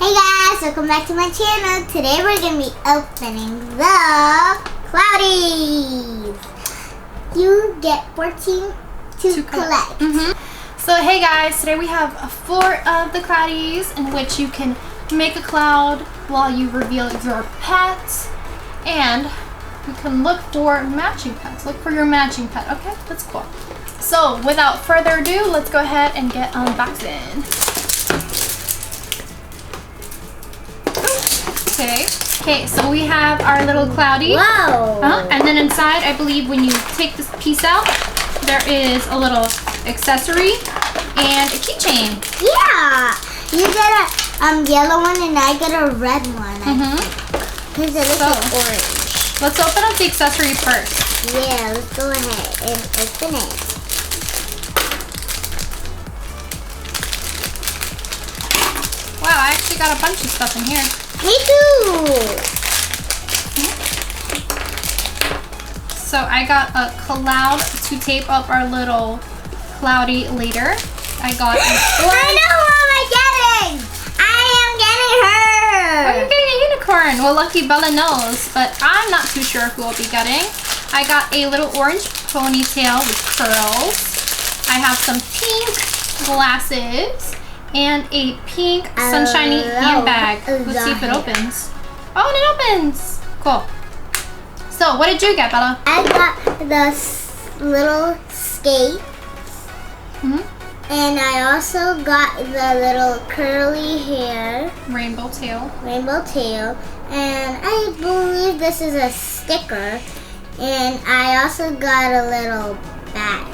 Hey guys, welcome back to my channel. Today we're going to be opening the Cloudees. You get 14 to collect. So hey guys, today we have 4 of the Cloudees in which you can make a cloud while you reveal your pet. And you can look for matching pets. Look for your matching pet. Okay, that's cool. So without further ado, let's go ahead and get unboxing. Okay, so we have our little Cloudie. Whoa! And then inside, I believe when you take this piece out, there is a little accessory and a keychain. Yeah! You get a yellow one and I get a red one. Because it looks like orange. Let's open up the accessory first. Yeah, let's go ahead and open it. Wow, I actually got a bunch of stuff in here. Me too! So I got a cloud to tape up our little Cloudie later. I got a I know what am I getting! I am getting her! Oh, you're getting a unicorn. Well, lucky Bella knows, but I'm not too sure who I'll be getting. I got a little orange ponytail with curls. I have some pink glasses. And a pink sunshiny handbag. Let's see if it opens. Oh, and it opens! Cool. So, what did you get, Bella? I got the little skate. And I also got the little curly hair. Rainbow tail. Rainbow tail. And I believe this is a sticker. And I also got a little bag.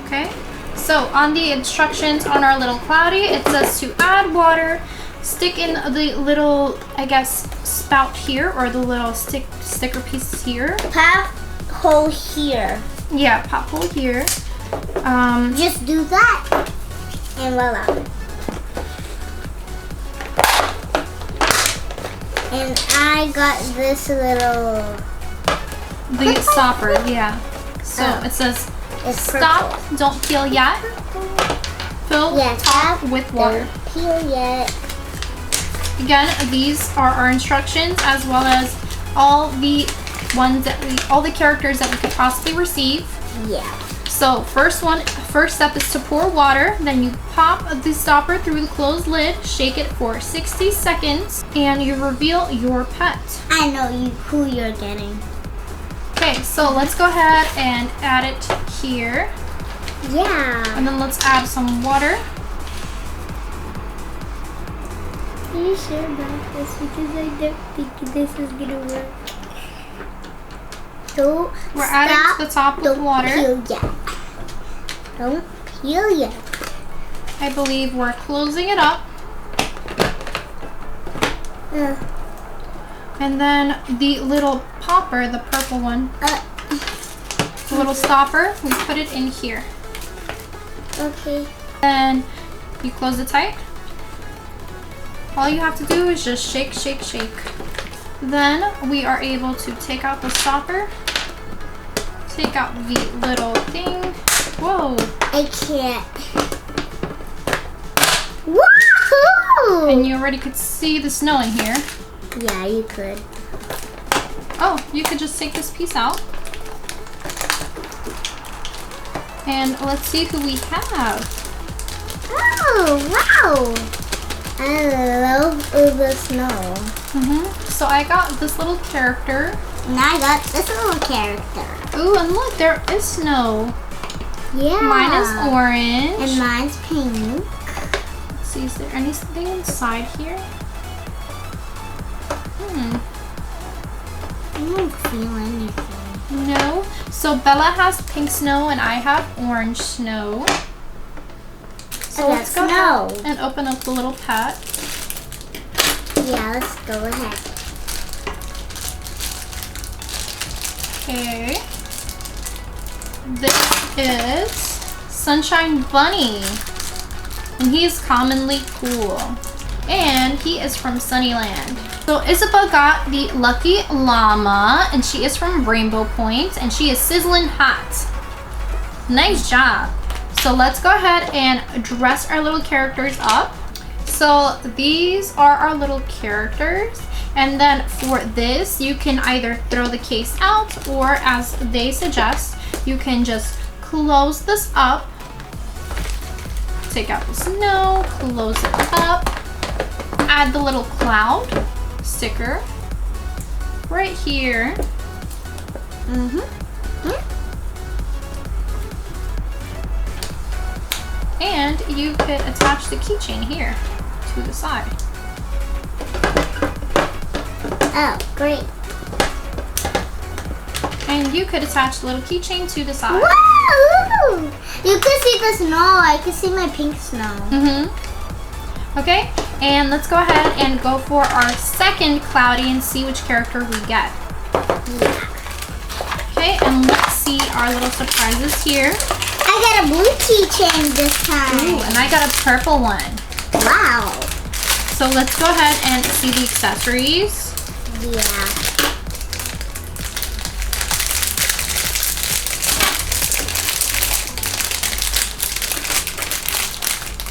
Okay. So on the instructions on our little Cloudie, it says to add water, stick in the little, I guess, spout here, or the little sticker pieces here. Pop hole here. Yeah, pop hole here. Just do that, and voila. And I got this little... The stopper, yeah. So it says, stop, don't peel yet. Fill top with water. Don't peel yet. Again, these are our instructions as well as all the all the characters that we could possibly receive. Yeah. So first step is to pour water. Then you pop the stopper through the closed lid, shake it for 60 seconds, and you reveal your pet. I know who you're getting. Okay, so let's go ahead and add it here. Yeah. And then let's add some water. Are you sure about this? Because I don't think this is gonna work. We're adding to the top with water. Don't peel yet. Don't peel yet. I believe we're closing it up. And then the little popper, the purple one, the little stopper, we put it in here. Okay. Then you close it tight. All you have to do is just shake, shake, shake. Then we are able to take out the stopper, take out the little thing. Whoa! I can't. Woohoo! And you already could see the snow in here. Yeah, you could. Oh, you could just take this piece out. And let's see who we have. Oh, wow! I love the snow. So I got this little character. And I got this little character. Ooh, and look, there is snow. Yeah. Mine is orange. And mine's pink. Let's see, is there anything inside here? I don't feel anything. No. So Bella has pink snow and I have orange snow. So let's go ahead and open up the little pet. Yeah, let's go ahead. Okay. This is Sunshine Bunny. And he's commonly cool. And he is from Sunnyland. So Isabel got the Lucky Llama, and she is from Rainbow Point, and she is sizzling hot. Nice job. So let's go ahead and dress our little characters up. So So these are our little characters. And then for this, you can either throw the case out, or as they suggest, you can just close this up. Take out the snow, close it up. Add the little cloud sticker right here. And you could attach the keychain here to the side. Oh, great. And you could attach the little keychain to the side. Whoa! You can see the snow. I can see my pink snow. Okay, and let's go ahead and go for our second Cloudy and see which character we get. Okay, and let's see our little surprises here. I got a blue keychain this time. Ooh, and I got a purple one. Wow. So let's go ahead and see the accessories. Yeah.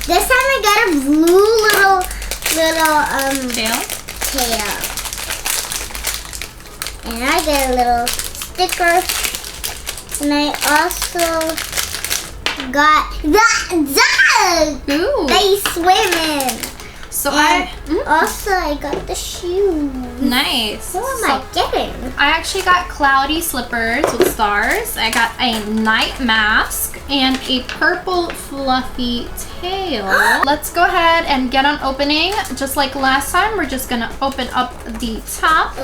This time I got a blue little Tail. tail. And I got a little sticker. And I also got that dog! Ooh. They swimming. So Also I got the shoes. Nice. What am I getting? I actually got cloudy slippers with stars. I got a night mask and a purple fluffy tail. Let's go ahead and get on opening. Just like last time, we're just gonna open up the top.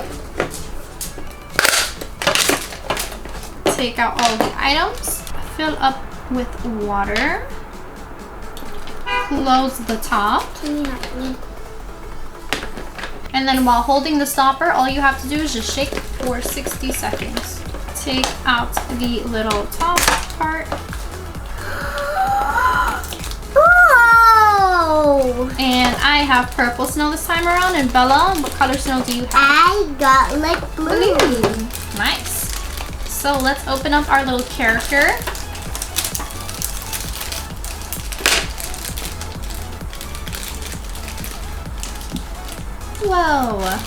Take out all the items. Fill up with water. Close the top. Can you help me? And then while holding the stopper, all you have to do is just shake for 60 seconds. Take out the little top part. Oh! And I have purple snow this time around. And Bella, what color snow do you have? I got like blue. Nice. So let's open up our little character. Whoa.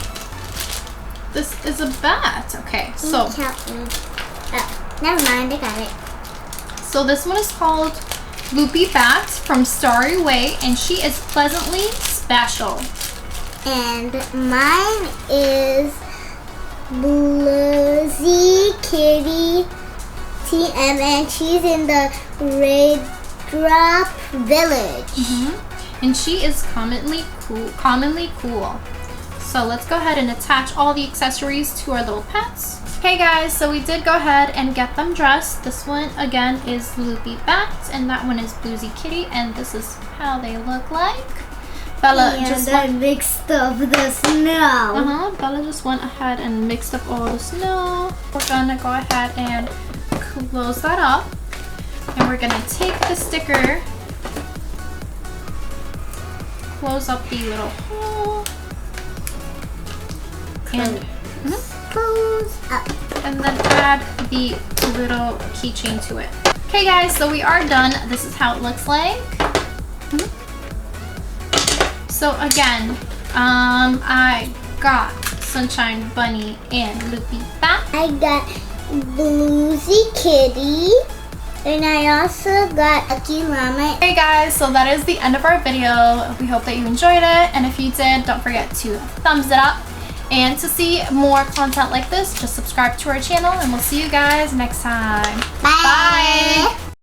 This is a bat. Okay, so. Oh, never mind, I got it. So this one is called Loopy Bat from Starry Way, and she is pleasantly special. And mine is Bluesy Kitty TM, and she's in the Raindrop Village. And she is commonly cool. So let's go ahead and attach all the accessories to our little pets. Okay guys, so we did go ahead and get them dressed. This one again is Loopy Bat, and that one is Bluesy Kitty, and this is how they look like. Bella mixed up the snow. Bella just went ahead and mixed up all the snow. We're gonna go ahead and close that up, and we're gonna take the sticker, close up the little hole, and Close up. and then add the little keychain to it. Okay guys, so we are done. This is how it looks like. So again, I got Sunshine Bunny and Loopy Bat. I got Bluesy Kitty, and I also got a cute llama. Hey guys, so that is the end of our video. We hope that you enjoyed it, and if you did, don't forget to thumbs it up. And to see more content like this, just subscribe to our channel, and we'll see you guys next time. Bye.